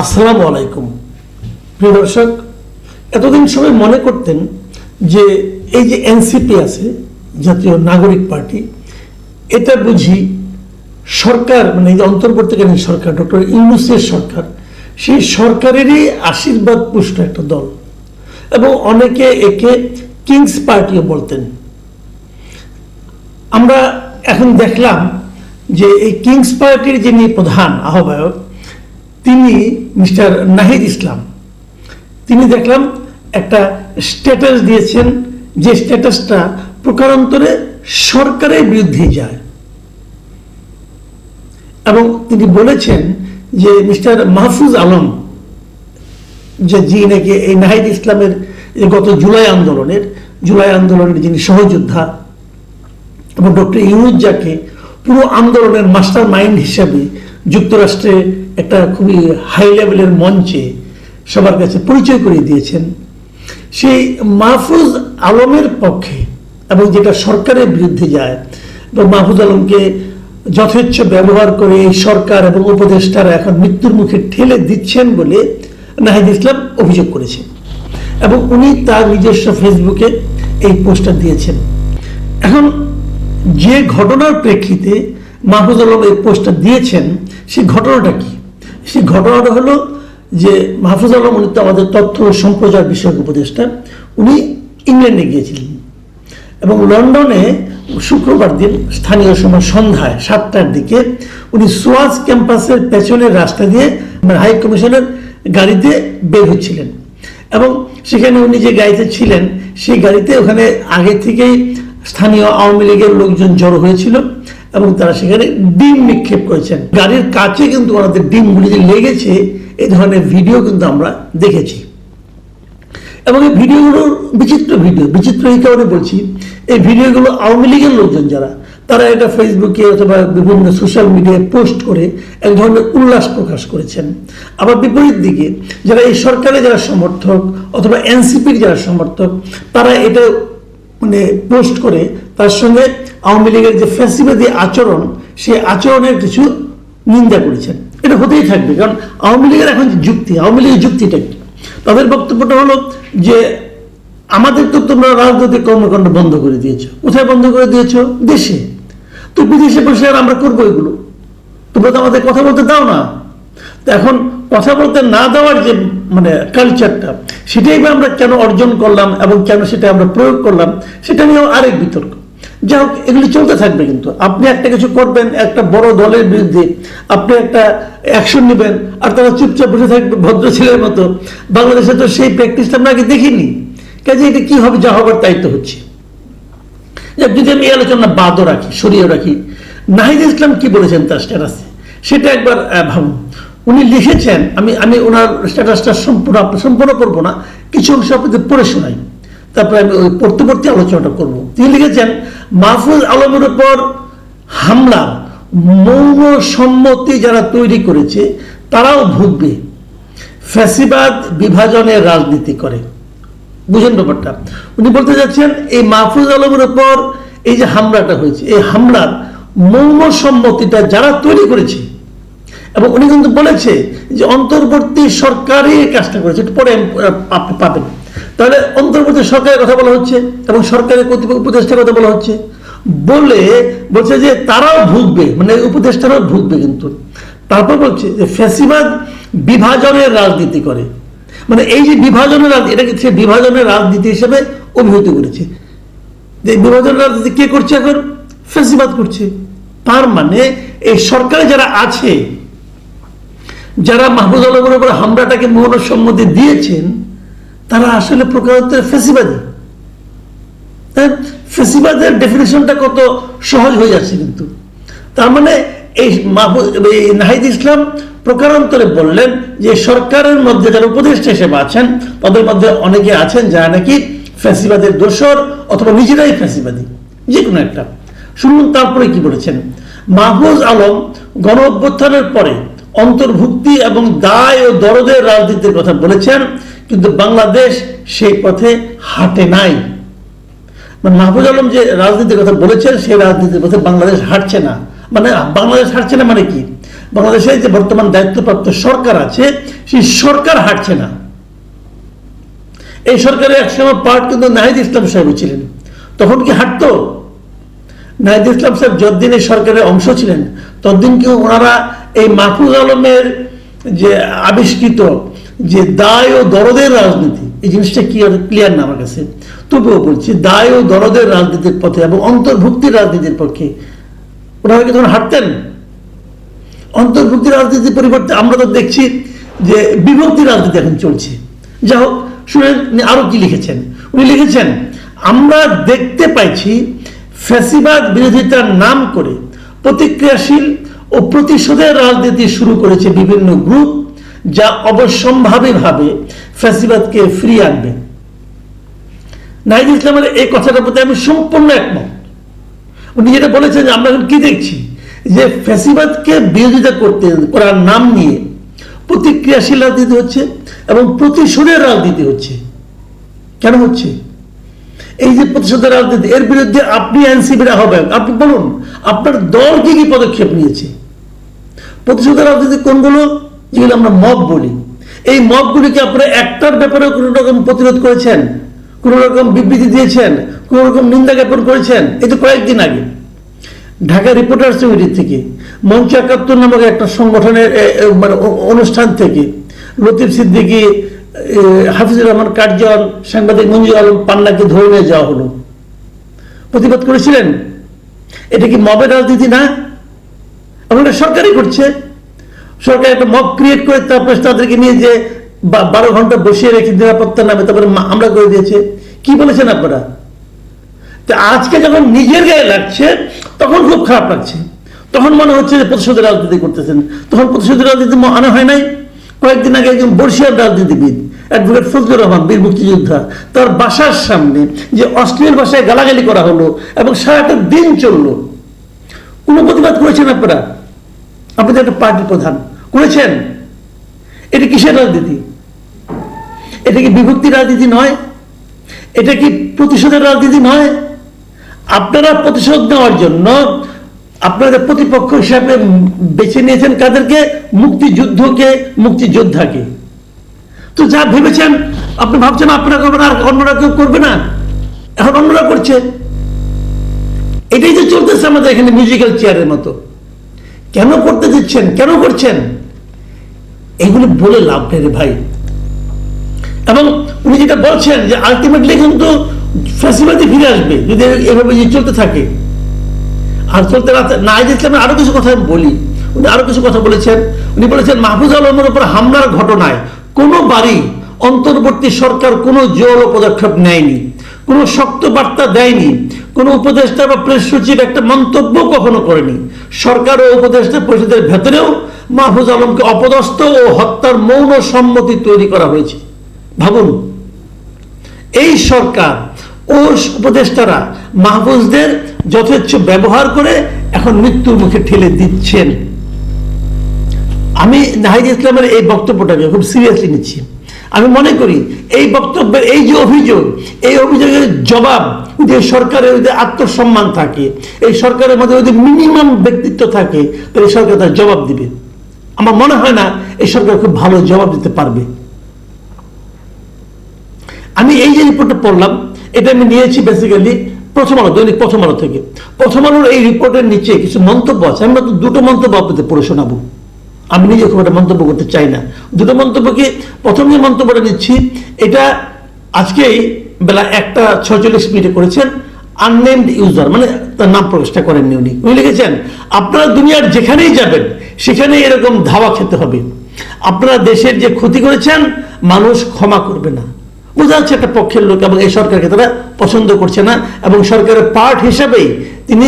আসসালামু আলাইকুম প্রিয় দর্শক, এতদিন সবাই মনে করতেন যে এই যে এনসিপি আছে, জাতীয় নাগরিক পার্টি, এটা বুঝি সরকার, মানে এই যে অন্তর্বর্তীকালীন সরকার, ডক্টর ইউনূসের সরকার, সেই সরকারেরই আশীর্বাদ পুষ্ট একটা দল, এবং অনেকে একে কিংস পার্টিও বলতেন। আমরা এখন দেখলাম যে এই কিংস পার্টির যিনি প্রধান আহ্বায়ক, তিনি মিস্টার নাহিদ ইসলাম, তিনি দেখলাম একটা স্ট্যাটাস দিয়েছেন, যে স্ট্যাটাসটা প্রকারান্তরে সরকারের বিরুদ্ধে যায়, এবং তিনি বলেছেন যে মিস্টার মাহফুজ আলম, যে যিনি নাকি এই নাহিদ ইসলামের গত জুলাই আন্দোলনের যিনি সহযোদ্ধা, এবং ডক্টর ইউনূস যাকে পুরো আন্দোলনের মাস্টার মাইন্ড হিসাবে যুক্তরাষ্ট্রে একটা খুবই হাই লেভেলের মঞ্চে সবার কাছে পরিচয় করিয়ে দিয়েছেন, সেই মাহফুজ আলমের পক্ষে, এবং যেটা সরকারের বিরুদ্ধে যায়, এবং মাহফুজ আলমকে যথেচ্ছ ব্যবহার করে এই সরকার এবং উপদেষ্টারা এখন মৃত্যুর মুখে ঠেলে দিচ্ছেন বলে নাহিদ ইসলাম অভিযোগ করেছেন, এবং উনি তার নিজস্ব ফেসবুকে এই পোস্টার দিয়েছেন। এখন যে ঘটনার প্রেক্ষিতে মাহফুজ আলম এই পোস্টার দিয়েছেন, সেই ঘটনাটা কি? সেই ঘটনাটা হলো যে মাহফুজ আলম, উনি তো আমাদের তথ্য সম্প্রচার বিষয়ক উপদেষ্টা, উনি ইংল্যান্ডে গিয়েছিলেন, এবং লন্ডনে শুক্রবার দিন স্থানীয় সময় সন্ধ্যায় 7টার দিকে উনি সোয়াজ ক্যাম্পাসের পেছনের রাস্তা দিয়ে হাই কমিশনের গাড়িতে বের হচ্ছিলেন, এবং সেখানে উনি যে গাড়িতে ছিলেন, সেই গাড়িতে ওখানে আগে থেকেই স্থানীয় আওয়ামী লীগের লোকজন জড়ো হয়েছিল, এবং তারা সেখানে ডিম নিক্ষেপ করেছেন। গাড়ির কাছে কিন্তু ওনাদের ডিমগুলি যে লেগেছে, এই ধরনের ভিডিও কিন্তু আমরা দেখেছি, এবং এই ভিডিওগুলোর বিচিত্র এই কারণে বলছি, এই ভিডিওগুলো আওয়ামী লীগের লোকজন যারা, তারা এটা ফেসবুকে অথবা বিভিন্ন সোশ্যাল মিডিয়ায় পোস্ট করে এক ধরনের উল্লাস প্রকাশ করেছেন। আবার বিপরীত দিকে যারা এই সরকারের যারা সমর্থক অথবা এনসিপির যারা সমর্থক, তারা এটা মানে পোস্ট করে তার সঙ্গে আওয়ামী লীগের যে ফ্যাসিবাদী আচরণ, সেই আচরণের কিছু নিন্দা করেছেন। এটা হতেই থাকবে, কারণ আওয়ামী লীগের এখন যে যুক্তি, আওয়ামী লীগের যুক্তিটা কি? তাদের বক্তব্যটা হলো যে আমাদের তো তোমরা রাজনৈতিক কর্মকাণ্ড বন্ধ করে দিয়েছো। কোথায় বন্ধ করে দিয়েছো? দেশে। তো বিদেশে বসে আর আমরা করবো এগুলো? তোমরা তো আমাদের কথা বলতে দাও না। তো এখন কথা বলতে না দেওয়ার যে মানে কালচারটা, সেটাই বা আমরা কেন অর্জন করলাম এবং কেন সেটা আমরা প্রয়োগ করলাম, সেটা নিয়েও আরেক বিতর্ক। যাই হোক, এগুলি চলতে থাকবে। কিন্তু আপনি একটা কিছু করবেন, একটা বড় দলের বিরুদ্ধে আপনি একটা অ্যাকশন নেবেন, আর তারা চুপচাপ বসে থাকবে ভদ্র ছেলের মতো। বাংলাদেশে তো সেই প্র্যাকটিসটা আমরা আগে দেখিনি, কাজে এটা কি হবে, যা হবার তাই তো হচ্ছে। যদি আমি এই আলোচনা বাদও রাখি, সরিয়ে রাখি, নাহিদ ইসলাম কি বলেছেন তার স্ট্যাটাসে, সেটা একবার ভাবুন। উনি লিখেছেন, আমি ওনার স্ট্যাটাসটা সম্পূর্ণ করবো না, কিছু অংশ আপনাদের পড়ে শোনাই, তারপরে আমি ওই পরবর্তী আলোচনাটা করব। তিনি লিখেছেন, মাহফুজ আলমের উপর হামলা মৌন সম্মতি যারা তৈরি করেছে তারাও ভুগবে, ফ্যাসিবাদ বিভাজনের রাজনীতি করে। বুঝেন ব্যাপারটা? উনি বলতে যাচ্ছেন এই মাহফুজ আলমের উপর এই যে হামলাটা হয়েছে, এই হামলার মৌন সম্মতিটা যারা তৈরি করেছে, এবং উনি কিন্তু বলেছে যে অন্তর্বর্তী সরকারই এই কাজটা করেছে, একটু পরে আপনি পাবেন। তাহলে অন্তর্বর্তী সরকারের কথা বলা হচ্ছে এবং সরকারের কর্তৃপক্ষ উপদেষ্টার কথা বলা হচ্ছে, বলছে যে তারাও ভুগবে, মানে উপদেষ্টারাও ভুগবে। কিন্তু তারপর বলছে যে ফ্যাসিবাদ বিভাজনের রাজনীতি করে, মানে এই যে বিভাজনের রাজনীতি, এটাকে সে বিভাজনের রাজনীতি হিসেবে অভিহিত করেছে। যে বিভাজনের রাজনীতি কে করছে? এখন ফ্যাসিবাদ করছে। তার মানে এই সরকারে যারা আছে, যারা মাহফুজ আলমের উপর হামলাটাকে মৌন সম্মতি দিয়েছেন, তারা আসলে প্রকারান্তরে ফ্যাসিবাদী। ফ্যাসিবাদের ডেফিনেশনটা কত সহজ হয়ে যাচ্ছে। কিন্তু তার মানে এই নাহিদ ইসলাম প্রকারান্তরে বললেন যে সরকারের মধ্যে যারা উপদেষ্টা হিসেবে আছেন, তাদের মধ্যে অনেকে আছেন যারা নাকি ফ্যাসিবাদের দোসর অথবা নিজেরাই ফ্যাসিবাদী, যে কোনো একটা। শুনুন তারপরে কি বলেছেন। মাহফুজ আলম গণ অভ্যুত্থানের পরে অন্তর্ভুক্তি এবং দায় ও দরদের রাজনীতির কথা বলেছেন, কিন্তু বাংলাদেশ সেই পথে হাঁটে নাই। মানে মাহফুজ আলম যে রাজনীতির কথা বলেছেন, সেই রাজনীতির পথে বাংলাদেশ হাঁটছে না। মানে বাংলাদেশ হাঁটছে না মানে কি? বাংলাদেশে যে বর্তমান দায়িত্বপ্রাপ্ত সরকার আছে সেই সরকার হাঁটছে না। এই সরকারের একসময় পার্ট কিন্তু নাহিদ ইসলাম সাহেব ছিলেন, তখন কি হাঁটতো? নাহিদ ইসলাম সাহেব যতদিন এই সরকারের অংশ ছিলেন ততদিন কি ওনারা এই মাহফুজ আলমের যে আবিষ্কৃত যে দায় ও দরদের রাজনীতি, এই জিনিসটা কি ক্লিয়ার না আমার কাছে, তবুও বলছি দায় ও দরদের রাজনীতির পথে এবং অন্তর্ভুক্তির রাজনীতির পক্ষে ওনারা কি তখন হাঁটতেন? অন্তর্ভুক্তি রাজনীতির পরিবর্তে আমরা তো দেখছি যে বিভক্তি রাজনীতি এখন চলছে। যা হোক, শুনে আরো কি লিখেছেন। উনি লিখেছেন, আমরা দেখতে পাইছি ফ্যাসিবাদ বিরোধিতার নাম করে প্রতিক্রিয়াশীল ও প্রতিশোধের রাজনীতি শুরু করেছে বিভিন্ন গ্রুপ, যা অবশ্যম্ভাবীভাবে ফ্যাসিবাদকে ফিরিয়ে আনবে। নাহিদ ইসলামের এই কথাটার প্রতি আমি সম্পূর্ণ একমত। উনি যেটা বলেছেন যে আমরা এখন কি দেখছি যে ফ্যাসিবাদকে বিরোধিতা করার নাম নিয়ে প্রতিক্রিয়াশীল রাজনীতি হচ্ছে এবং প্রতিশোধের রাজনীতি হচ্ছে। কেন হচ্ছে এই যে প্রতিশোধের রাজনীতি? এর বিরুদ্ধে আপনি এনসিপির আহ্বায়ক, আপনি বলুন আপনার দল কি কি পদক্ষেপ নিয়েছে? প্রতিশোধের রাজনীতি কোনগুলো? যেগুলো আমরা মব বলি, এই মবগুলিকে আপনারা একটার ব্যাপারে কোনো রকম প্রতিরোধ করেছেন, কোন রকম বিবৃতি দিয়েছেন, কোন রকম নিন্দা জ্ঞাপন করেছেন? এই তো কয়েকদিন আগে ঢাকা রিপোর্টার্স ইউনিটি থেকে, মঞ্চ ৭১ নামক একটা সংগঠনের মানে অনুষ্ঠান থেকে লতিফ সিদ্দিকী, হাফিজুর রহমান কার্জন, সাংবাদিক মঞ্জুর আলম পান্নাকে ধরে নিয়ে যাওয়া হলো। প্রতিবাদ করেছিলেন। এটা কি মবের রাজনীতি না? এবং এটা সরকারই করছে। সরকার একটা মব ক্রিয়েট করে তারপরে তাদেরকে নিয়ে যে 12 ঘন্টা বসিয়ে রেখে নিরাপত্তার নামে তারপরে হামলা করে দিয়েছে। কি বলেছেন আপনারা? আজকে যখন নিজের গায়ে লাগছে তখন খুব খারাপ লাগছে, তখন মনে হচ্ছে যে প্রতিশোধের রাজনীতি করতেছেন। তখন প্রতিশোধের রাজনীতি আনা হয় নাই। কয়েকদিন আগে একজন বর্ষিয়ার রাজনীতিবিদ অ্যাডভোকেট ফজলুর রহমান, বীর মুক্তিযোদ্ধা, তার বাসার সামনে যে অশ্লীল ভাষায় গালাগালি করা হলো এবং সারাটা দিন চললো, কোনো প্রতিবাদ করেছেন আপনারা? আপনাদের একটা পার্টির প্রধান করেছেন? এটা কিসের রাজনীতি? এটা কি বিভক্তি রাজনীতি নয়? এটা কি প্রতিশোধের রাজনীতি নয়? আপনারা প্রতিশোধ নেওয়ার জন্য আপনাদের প্রতিপক্ষ হিসাবে বেছে নিয়েছেন কাদেরকে? মুক্তিযুদ্ধকে, মুক্তিযোদ্ধাকে। তো যা ভেবেছেন, আপনি ভাবছেন আপনারা করবেন আর অন্যরা কেউ করবে না, এখন অন্যরা করছে। এটাই তো চলতেছে আমাদের এখানে মিউজিক্যাল চেয়ারের মতো। কেন করতে দিচ্ছেন? কেন করছেন? এগুলো বলে লাভ নেই রে ভাই। এবং উনি যেটা বলছেন যে আলটিমেটলি কিন্তু ফ্যাসিবাদই ফিরে আসবে যদি এভাবে চলতে থাকে। আর চলতে নাহিদ ইসলামের আরো কিছু কথা আমি বলি। উনি আরো কিছু কথা বলেছেন। উনি বলেছেন মাহফুজ আলমের উপর হামলার ঘটনায় কোনো বাড়ি অন্তর্বর্তী সরকার কোনো জোর পদক্ষেপ নেয়নি, কোনো শক্ত বার্তা দেয়নি, কোনো উপদেষ্টা বা প্রেস সচিব একটা মন্তব্য কখনো করেনি। সরকার ও উপদেষ্টা পরিষদের ভেতরেও মাহফুজ আলমকে অপদস্থ ও হত্যার মৌন সম্মতি তৈরি করা হয়েছে। ভাবুন, এই সরকার ও উপদেষ্টারা মাহফুজদের যথেচ্ছ ব্যবহার করে এখন মৃত্যুর মুখে ঠেলে দিচ্ছেন। আমি নাহিদ ইসলামের এই বক্তব্যটাকে খুব সিরিয়াসলি নিচ্ছি। আমি মনে করি এই বক্তব্যের এই যে অভিযোগ, এই অভিযোগের জবাব যে সরকারের যে আত্মসম্মান থাকে, এই সরকারের মধ্যে যদি মিনিমাম ব্যক্তিত্ব থাকে, তাহলে সরকার তার জবাব দিবে। আমার মনে হয় না এই সরকার খুব ভালো জবাব দিতে পারবে। আমি এই যে রিপোর্টটা পড়লাম, এটা আমি নিয়েছি বেসিক্যালি প্রথম আলো, দৈনিক প্রথম আলো থেকে। প্রথম আলোর এই রিপোর্টের নিচে কিছু মন্তব্য আছে, আমি মাত্র দুটো মন্তব্য আপনাদের পড়ে শোনাবো। আমি নিজে খুব একটা মন্তব্য করতে চাই না। দুটো মন্তব্যকে, প্রথম যে মন্তব্যটা নিচ্ছি এটা আজকেই বেলা 1:46 করেছেন আননেমড ইউজার, মানে তার নাম প্রকাশটা করেননি উনি। উনি লিখেছেন, আপনারা দুনিয়ার যেখানেই যাবেন সেখানেই এরকম ধাওয়া খেতে হবে। আপনারা দেশের যে ক্ষতি করেছেন মানুষ ক্ষমা করবে না। বোঝা যাচ্ছে একটা পক্ষের লোক এবং এই সরকারকে তারা পছন্দ করছে না এবং সরকারের পার্ট হিসেবেই তিনি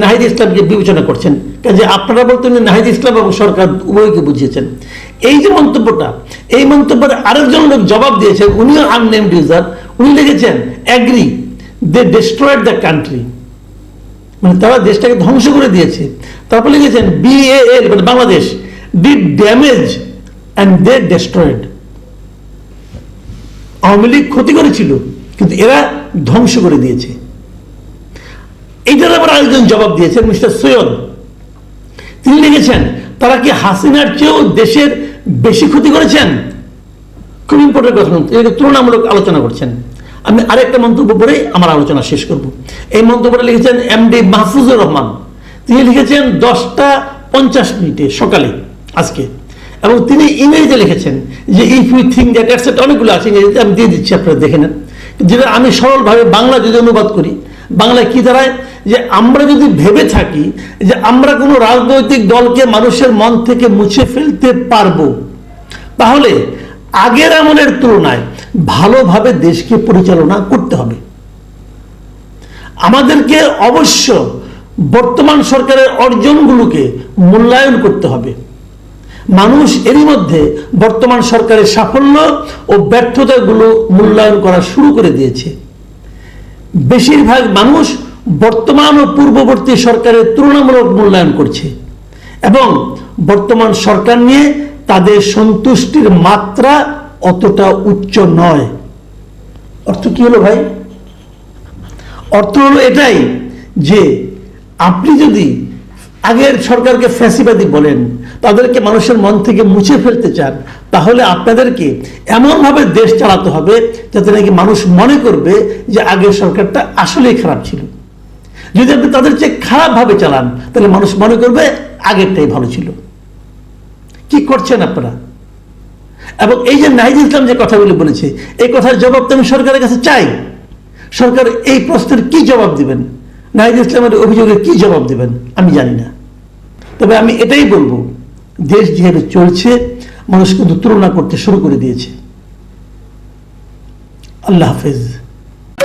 নাহিদ ইসলামকে বিবেচনা করছেন। কাজে আপনারা বলতে নাহিদ ইসলাম এবং সরকার উভয়কে বুঝিয়েছেন। এই যে মন্তব্যটা, এই মন্তব্যের আরেকজন লোক জবাব দিয়েছেন, উনিও আননেমড ইউজার। উনি লিখেছেন, agree they destroyed the country, মানে তারা দেশটাকে ধ্বংস করে দিয়েছে। তারপর লিখেছেন BAL মানে Bangladesh did damage and they destroyed. Awami League ক্ষতি করেছিল কিন্তু এরা ধ্বংস করে দিয়েছে। এইটার আবার আরেকজন জবাব দিয়েছেন মিস্টার সৈয়দ। তিনি লিখেছেন, তারা কি হাসিনার চেয়েও দেশের বেশি ক্ষতি করেছেন? খুব ইম্পর্টেন্ট কথা, এটা তুলনামূলক আলোচনা করছেন। আমি আরেকটা মন্তব্য পড়ে আমার আলোচনা শেষ করব। এই মন্তব্যটা লিখেছেন এমডি মাহফুজুর রহমান। তিনি লিখেছেন 10:50 সকালে আজকে, এবং তিনি ইংরেজিতে লিখেছেন যে if you think that etcetera, অনেকগুলো আছে ইংরেজিতে, আমি দিয়ে দিচ্ছি, আপনারা দেখে নেন। যেটা আমি সরলভাবে বাংলা যদি অনুবাদ করি, বাংলায় কি দাঁড়ায়, যে আমরা যদি ভেবে থাকি যে আমরা কোনো রাজনৈতিক দলকে মানুষের মন থেকে মুছে ফেলতে পারবো, তাহলে আগের আমলের তুলনায় ভালোভাবে দেশকে পরিচালনা করতে হবে। আমাদেরকে অবশ্য বর্তমান সরকারের অর্জনগুলোকে মূল্যায়ন করতে হবে। মানুষ এরই মধ্যে বর্তমান সরকারের সাফল্য ও ব্যর্থতাগুলো মূল্যায়ন করা শুরু করে দিয়েছে। বেশিরভাগ মানুষ বর্তমান ও পূর্ববর্তী সরকারের তুলনামূলক মূল্যায়ন করছে এবং বর্তমান সরকার নিয়ে তাদের সন্তুষ্টির মাত্রা অতটা উচ্চ নয়। অর্থ কি হলো ভাই? অর্থ হলো এটাই যে আপনি যদি আগের সরকারকে ফ্যাসিবাদী বলেন, তাদেরকে মানুষের মন থেকে মুছে ফেলতে চান, তাহলে আপনাদেরকে এমনভাবে দেশ চালাতে হবে যাতে নাকি মানুষ মনে করবে যে আগের সরকারটা আসলেই খারাপ ছিল। যদি আপনি তাদের চেয়ে খারাপভাবে চালান, তাহলে মানুষ মনে করবে আগেরটাই ভালো ছিল। কি করছেন আপনারা? এবং এই যে নাহিদ ইসলাম যে কথাগুলি বলেছে, এই কথার জবাব তো আমি সরকারের কাছে চাই। সরকার এই প্রশ্নের কি জবাব দিবেন, নাহিদ ইসলামের অভিযোগের কি জবাব দিবেন আমি জানি না। তবে আমি এটাই বলবো, দেশ যেভাবে চলছে মানুষ কিন্তু তুলনা করতে শুরু করে দিয়েছে। আল্লাহ হাফেজ।